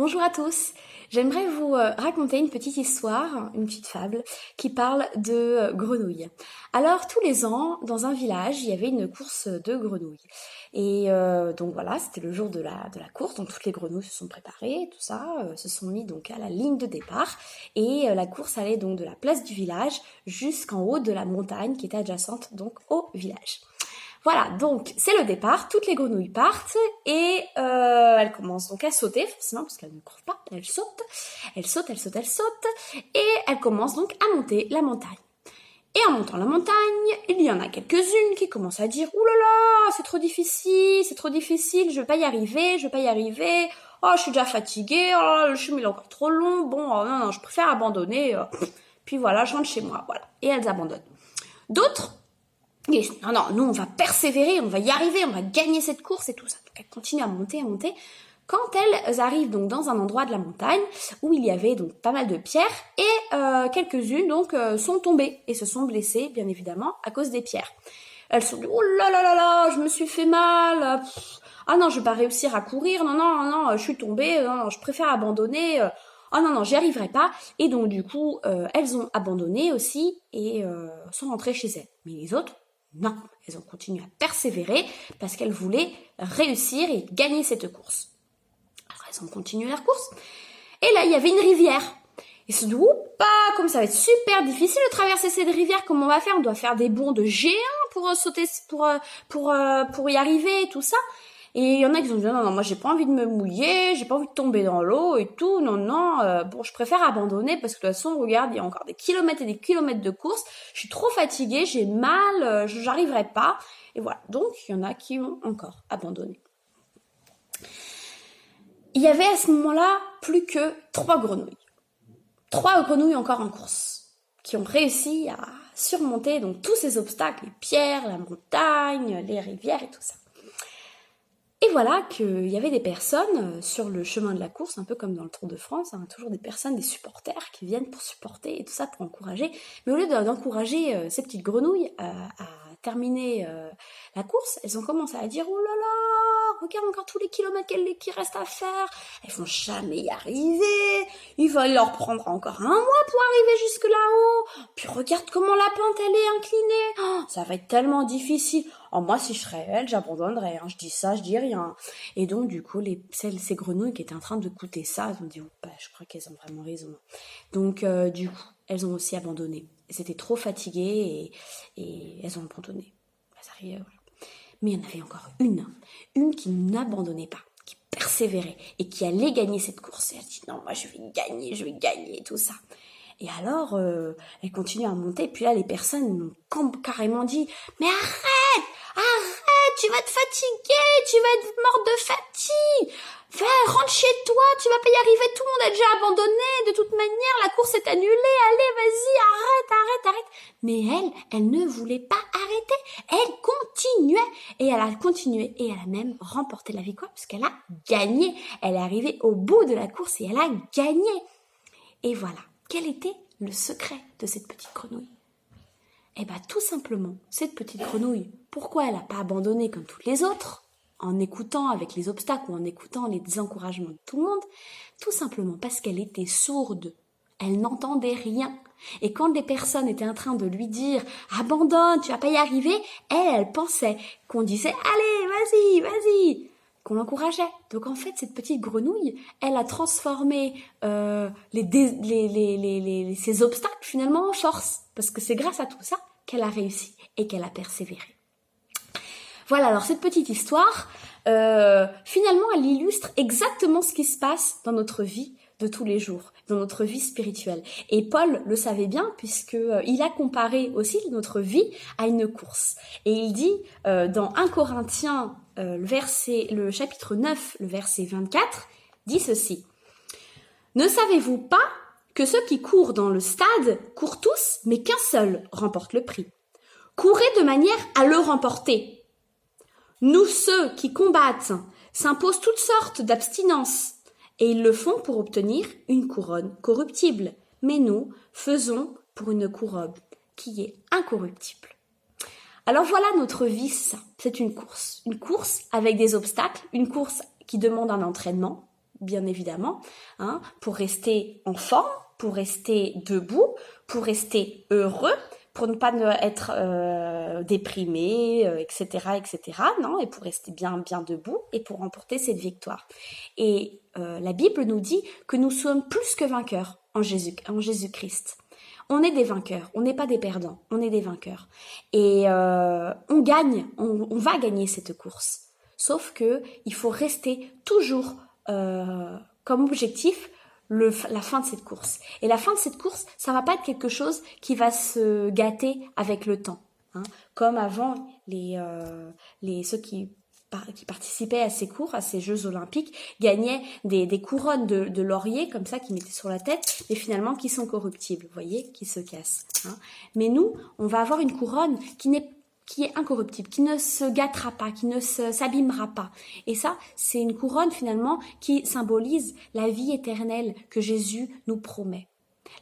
Bonjour à tous, j'aimerais vous raconter une petite histoire, une petite fable qui parle de grenouilles. Alors tous les ans, dans un village, il y avait une course de grenouilles. Et donc voilà, c'était le jour de la course, donc toutes les grenouilles se sont préparées, tout ça, se sont mis donc à la ligne de départ. Et la course allait donc de la place du village jusqu'en haut de la montagne qui était adjacente donc au village. Voilà, donc c'est le départ, toutes les grenouilles partent et elles commencent donc à sauter, forcément parce qu'elles ne courent pas, elles sautent, et elles commencent donc à monter la montagne. Et en montant la montagne, il y en a quelques-unes qui commencent à dire « Ouh là là, c'est trop difficile, je vais pas y arriver, oh je suis déjà fatiguée, oh là là, le chemin est encore trop long, bon non, je préfère abandonner, puis voilà, je rentre chez moi, voilà. » Et elles abandonnent. D'autres, non, nous on va persévérer, on va y arriver, on va gagner cette course et tout ça. Donc elles continuent à monter. Quand elles arrivent donc dans un endroit de la montagne où il y avait donc pas mal de pierres et quelques-unes donc sont tombées et se sont blessées bien évidemment à cause des pierres. Elles se sont dit oh là là là là, je me suis fait mal. Ah non, je vais pas réussir à courir. Non, je suis tombée. Non, je préfère abandonner. Oh non, j'y arriverai pas. Et donc du coup, elles ont abandonné aussi et sont rentrées chez elles. Mais les autres, non, elles ont continué à persévérer parce qu'elles voulaient réussir et gagner cette course. Alors elles ont continué leur course. Et là, il y avait une rivière. Ils se disent, comme ça va être super difficile de traverser cette rivière, comment on va faire? On doit faire des bonds de géants pour sauter, pour y arriver et tout ça. Et il y en a qui ont dit, non, moi j'ai pas envie de me mouiller, j'ai pas envie de tomber dans l'eau et tout, bon, je préfère abandonner parce que de toute façon, regarde, il y a encore des kilomètres et des kilomètres de course, je suis trop fatiguée, j'ai mal, j'arriverai pas. Et voilà, donc il y en a qui ont encore abandonné. Il y avait à ce moment-là plus que 3 grenouilles. 3 grenouilles encore en course, qui ont réussi à surmonter donc tous ces obstacles, les pierres, la montagne, les rivières et tout ça. Et voilà qu'il y avait des personnes sur le chemin de la course, un peu comme dans le Tour de France, toujours des personnes, des supporters qui viennent pour supporter et tout ça, pour encourager. Mais au lieu d'encourager ces petites grenouilles à terminer la course, elles ont commencé à dire « Oh là là, regarde encore tous les kilomètres qui restent à faire, elles vont jamais y arriver, il va leur prendre encore un mois pour arriver jusque là-haut, puis regarde comment la pente elle est inclinée, oh, ça va être tellement difficile. Oh, moi si je serais elle, j'abandonnerais, je dis ça, je dis rien. » Et donc du coup, ces grenouilles qui étaient en train de goûter ça, elles ont dit « je crois qu'elles ont vraiment raison. » Donc du coup, elles ont aussi abandonné. Elles étaient trop fatiguées et elles ont abandonné. Voilà. Mais il y en avait encore une qui n'abandonnait pas, qui persévérait et qui allait gagner cette course. Et elle dit non, moi je vais gagner et tout ça. Et alors, elle continue à monter. Puis là, les personnes ont carrément dit mais arrête, tu vas te fatiguer, tu vas être morte de fatigue. Rentre chez toi, tu vas pas y arriver, tout le monde a déjà abandonné, de toute manière, la course est annulée, allez, vas-y, arrête. Mais elle ne voulait pas arrêter, elle continuait, et elle a continué, et elle a même remporté la victoire, puisqu'elle a gagné, elle est arrivée au bout de la course, et elle a gagné. Et voilà, quel était le secret de cette petite grenouille? Eh bien, tout simplement, cette petite grenouille, pourquoi elle n'a pas abandonné comme toutes les autres, en écoutant avec les obstacles ou en écoutant les désencouragements de tout le monde? Tout simplement parce qu'elle était sourde. Elle n'entendait rien. Et quand des personnes étaient en train de lui dire « Abandonne, tu vas pas y arriver », elle pensait qu'on disait « Allez, vas-y », qu'on l'encourageait. Donc en fait, cette petite grenouille, elle a transformé ces obstacles finalement en force. Parce que c'est grâce à tout ça qu'elle a réussi et qu'elle a persévéré. Voilà, alors cette petite histoire, finalement, elle illustre exactement ce qui se passe dans notre vie de tous les jours, dans notre vie spirituelle. Et Paul le savait bien puisqu'il a comparé aussi notre vie à une course. Et il dit dans 1 Corinthiens, le chapitre 9, le verset 24, dit ceci. « Ne savez-vous pas que ceux qui courent dans le stade courent tous, mais qu'un seul remporte le prix? Courez de manière à le remporter. Nous, ceux qui combattent, s'imposent toutes sortes d'abstinences, et ils le font pour obtenir une couronne corruptible. Mais nous faisons pour une couronne qui est incorruptible. » Alors voilà notre vie, c'est une course avec des obstacles, une course qui demande un entraînement, bien évidemment, pour rester en forme, pour rester debout, pour rester heureux, pour ne pas être déprimé, etc., etc., non, et pour rester bien debout et pour remporter cette victoire. Et la Bible nous dit que nous sommes plus que vainqueurs en Jésus-Christ. On est des vainqueurs, on n'est pas des perdants, on est des vainqueurs. Et on gagne, on va gagner cette course. Sauf que il faut rester toujours comme objectif la fin de cette course. Et la fin de cette course, ça va pas être quelque chose qui va se gâter avec le temps. Comme avant, ceux qui participaient à ces cours, à ces Jeux Olympiques, gagnaient des couronnes de laurier, comme ça, qu'ils mettaient sur la tête, mais finalement qui sont corruptibles, vous voyez, qui se cassent. Mais nous, on va avoir une couronne qui est incorruptible, qui ne se gâtera pas, qui ne s'abîmera pas. Et ça, c'est une couronne finalement qui symbolise la vie éternelle que Jésus nous promet.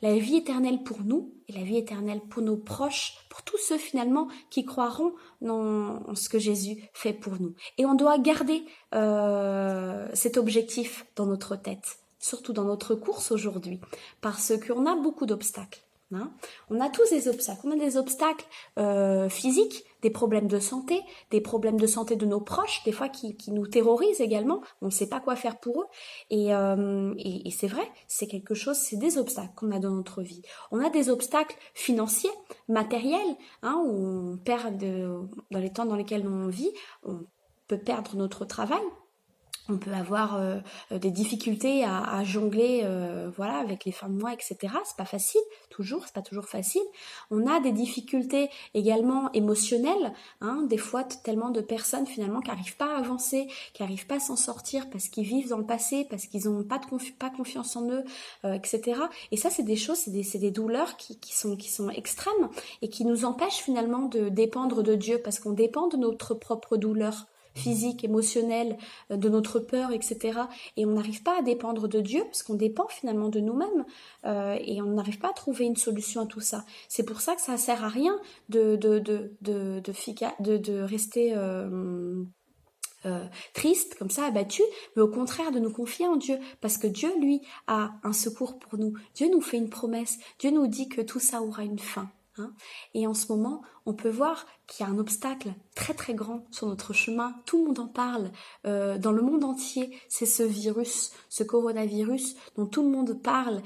La vie éternelle pour nous et la vie éternelle pour nos proches, pour tous ceux finalement qui croiront dans ce que Jésus fait pour nous. Et on doit garder cet objectif dans notre tête, surtout dans notre course aujourd'hui, parce qu'on a beaucoup d'obstacles. On a tous des obstacles. On a des obstacles physiques, des problèmes de santé de nos proches, des fois qui nous terrorisent également. On ne sait pas quoi faire pour eux. Et c'est vrai, c'est quelque chose, c'est des obstacles qu'on a dans notre vie. On a des obstacles financiers, matériels, où on perd dans les temps dans lesquels on vit, on peut perdre notre travail. On peut avoir des difficultés à jongler avec les fins de mois, etc. C'est pas facile, c'est pas toujours facile. On a des difficultés également émotionnelles, des fois tellement de personnes finalement qui n'arrivent pas à avancer, qui n'arrivent pas à s'en sortir parce qu'ils vivent dans le passé, parce qu'ils n'ont pas confiance en eux, etc. Et ça, c'est des choses, c'est des douleurs qui sont extrêmes et qui nous empêchent finalement de dépendre de Dieu parce qu'on dépend de notre propre douleur physique, émotionnelle, de notre peur, etc. Et on n'arrive pas à dépendre de Dieu parce qu'on dépend finalement de nous-mêmes et on n'arrive pas à trouver une solution à tout ça. C'est pour ça que ça ne sert à rien de rester triste, comme ça, abattu, mais au contraire de nous confier en Dieu, parce que Dieu, lui, a un secours pour nous. Dieu nous fait une promesse. Dieu nous dit que tout ça aura une fin. Et en ce moment, on peut voir qu'il y a un obstacle très très grand sur notre chemin. Tout le monde en parle dans le monde entier. C'est ce virus, ce coronavirus dont tout le monde parle,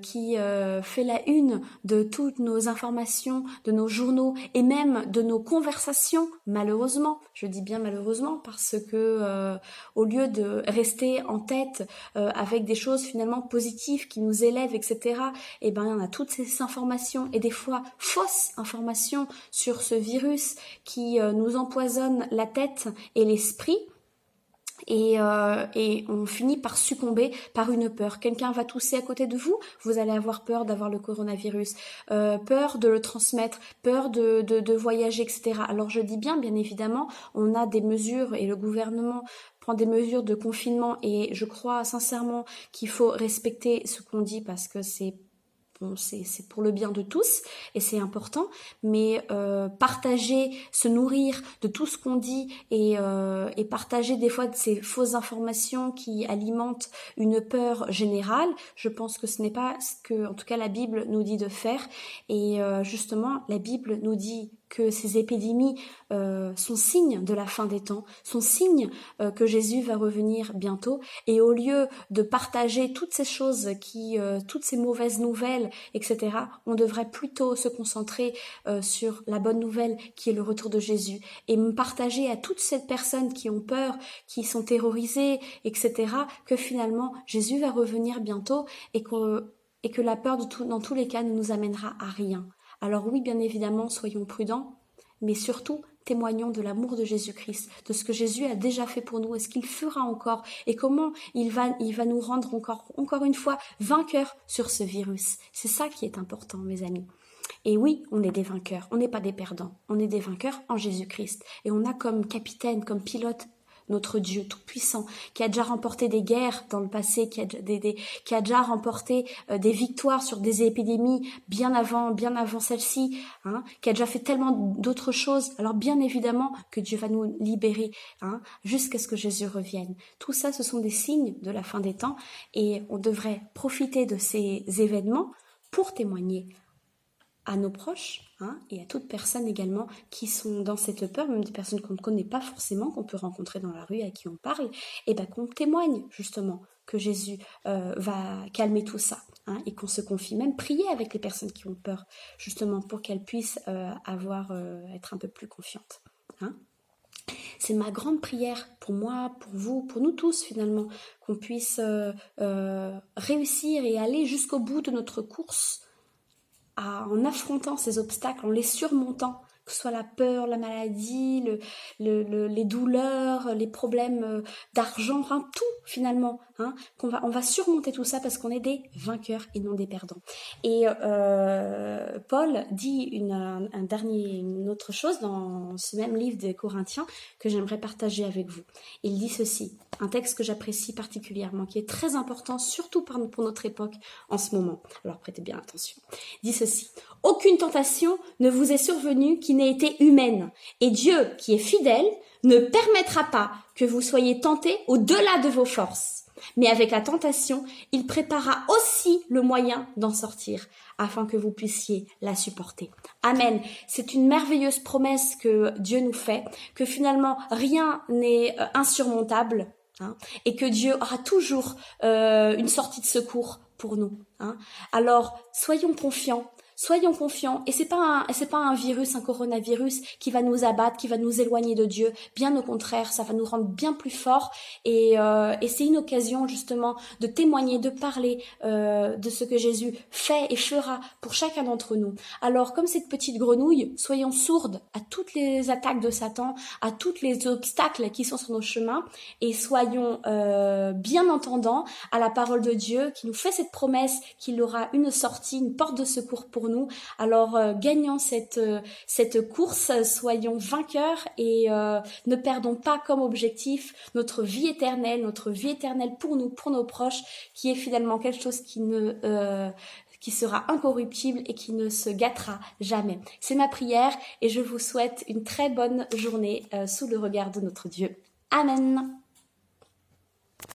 qui fait la une de toutes nos informations, de nos journaux et même de nos conversations. Malheureusement, je dis bien malheureusement parce que au lieu de rester en tête avec des choses finalement positives qui nous élèvent, etc. Et ben on a toutes ces informations et des fois fausses informations sur ce virus qui nous empoisonne la tête et l'esprit. Et on finit par succomber par une peur. Quelqu'un va tousser à côté de vous, vous allez avoir peur d'avoir le coronavirus, peur de le transmettre, peur de voyager, etc. Alors je dis bien évidemment, on a des mesures et le gouvernement prend des mesures de confinement et je crois sincèrement qu'il faut respecter ce qu'on dit parce que c'est pour le bien de tous et c'est important, mais partager, se nourrir de tout ce qu'on dit et partager des fois de ces fausses informations qui alimentent une peur générale, je pense que ce n'est pas ce que, en tout cas, la Bible nous dit de faire. Et justement, la Bible nous dit que ces épidémies sont signes de la fin des temps, sont signes que Jésus va revenir bientôt. Et au lieu de partager toutes ces choses toutes ces mauvaises nouvelles, etc., on devrait plutôt se concentrer sur la bonne nouvelle qui est le retour de Jésus et partager à toutes ces personnes qui ont peur, qui sont terrorisées, etc., que finalement Jésus va revenir bientôt et que la peur dans tous les cas ne nous amènera à rien. Alors oui, bien évidemment, soyons prudents, mais surtout témoignons de l'amour de Jésus-Christ, de ce que Jésus a déjà fait pour nous et ce qu'il fera encore et comment il va nous rendre encore une fois vainqueurs sur ce virus. C'est ça qui est important, mes amis. Et oui, on est des vainqueurs, on n'est pas des perdants, on est des vainqueurs en Jésus-Christ. Et on a comme capitaine, comme pilote notre Dieu tout-puissant, qui a déjà remporté des guerres dans le passé, qui a déjà remporté des victoires sur des épidémies bien avant celle-ci, hein, qui a déjà fait tellement d'autres choses. Alors bien évidemment que Dieu va nous libérer, hein, jusqu'à ce que Jésus revienne. Tout ça, ce sont des signes de la fin des temps et on devrait profiter de ces événements pour témoigner à nos proches, hein, et à toute personne également qui sont dans cette peur, même des personnes qu'on ne connaît pas forcément, qu'on peut rencontrer dans la rue, à qui on parle, et ben qu'on témoigne justement que Jésus va calmer tout ça, hein, et qu'on se confie, même prier avec les personnes qui ont peur, justement pour qu'elles puissent être un peu plus confiantes. Hein. C'est ma grande prière pour moi, pour vous, pour nous tous finalement, qu'on puisse réussir et aller jusqu'au bout de notre course, en affrontant ces obstacles, en les surmontant, que ce soit la peur, la maladie, les douleurs, les problèmes d'argent, enfin tout finalement, hein, on va surmonter tout ça parce qu'on est des vainqueurs et non des perdants. Et Paul dit une autre chose dans ce même livre des Corinthiens que j'aimerais partager avec vous. Il dit ceci, un texte que j'apprécie particulièrement, qui est très important, surtout pour notre époque en ce moment. Alors prêtez bien attention. Il dit ceci, « Aucune tentation ne vous est survenue qui n'ait été humaine, et Dieu, qui est fidèle, ne permettra pas que vous soyez tentés au-delà de vos forces. Mais avec la tentation, il préparera aussi le moyen d'en sortir, afin que vous puissiez la supporter. » Amen. C'est une merveilleuse promesse que Dieu nous fait, que finalement rien n'est insurmontable, hein, et que Dieu aura toujours une sortie de secours pour nous. Hein. Alors, soyons confiants, et c'est pas un virus, un coronavirus qui va nous abattre, qui va nous éloigner de Dieu. Bien au contraire, ça va nous rendre bien plus forts et c'est une occasion justement de témoigner, de parler de ce que Jésus fait et fera pour chacun d'entre nous. Alors, comme cette petite grenouille, soyons sourdes à toutes les attaques de Satan, à tous les obstacles qui sont sur nos chemins et soyons bien entendants à la parole de Dieu qui nous fait cette promesse qu'il aura une sortie, une porte de secours pour nous. Alors gagnons cette course, soyons vainqueurs et ne perdons pas comme objectif notre vie éternelle pour nous, pour nos proches, qui est finalement quelque chose qui sera incorruptible et qui ne se gâtera jamais. C'est ma prière et je vous souhaite une très bonne journée sous le regard de notre Dieu. Amen.